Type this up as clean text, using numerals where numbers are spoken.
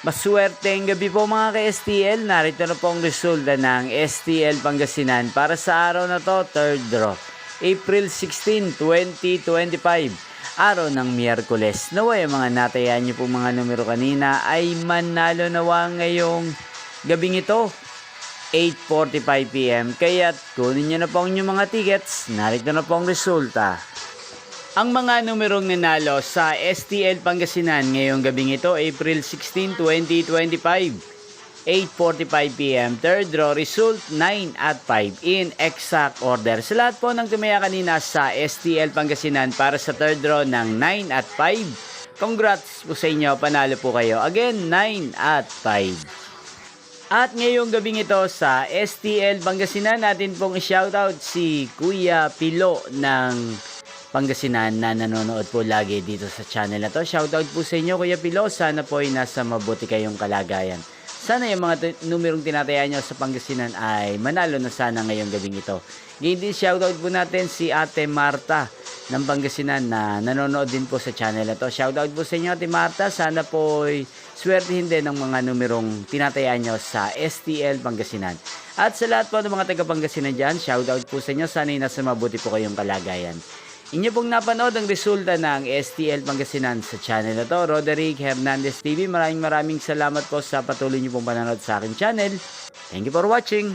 Maswerteng gabi po mga ka-STL. Narito na po ang resulta ng STL Pangasinan para sa araw na to, third draw. April 16, 2025. Araw ng Miyerkules. Naway ang mga natayan niyo po mga numero kanina ay manalo nawa ngayong gabing ito. 8:45 PM. Kaya't kunin niyo na po ang inyong mga tickets. Narito na po ang resulta. Ang mga numerong nanalo sa STL Pangasinan ngayong gabing ito, April 16, 2025, 8:45 PM, third draw, result 9 at 5 in exact order. Sa lahat po ng tumaya kanina sa STL Pangasinan para sa third draw ng 9 at 5, congrats po sa inyo, panalo po kayo. Again, 9 at 5. At ngayong gabing ito sa STL Pangasinan, natin pong i-shoutout si Kuya Pilo ng Pangasinan na nanonood po lagi dito sa channel na to. Shoutout po sa inyo Kuya Pilo, sana po ay nasa mabuti kayong kalagayan. Sana yung mga numerong tinatayaan nyo sa Pangasinan ay manalo na sana ngayong gabing ito. Ngayon din shoutout po natin si Ate Marta ng Pangasinan na nanonood din po sa channel na to. Shoutout po sa inyo Ate Marta, sana po ay swertihin din ng mga numerong tinatayaan nyo sa STL Pangasinan. At sa lahat po ng mga taga Pangasinan dyan, shoutout po sa inyo, sana ay nasa mabuti po kayong kalagayan. Inyo pong napanood ang resulta ng STL Pangasinan sa channel na to, Roderick Hernandez TV. Maraming salamat po sa patuloy niyo pong panonood sa aking channel. Thank you for watching.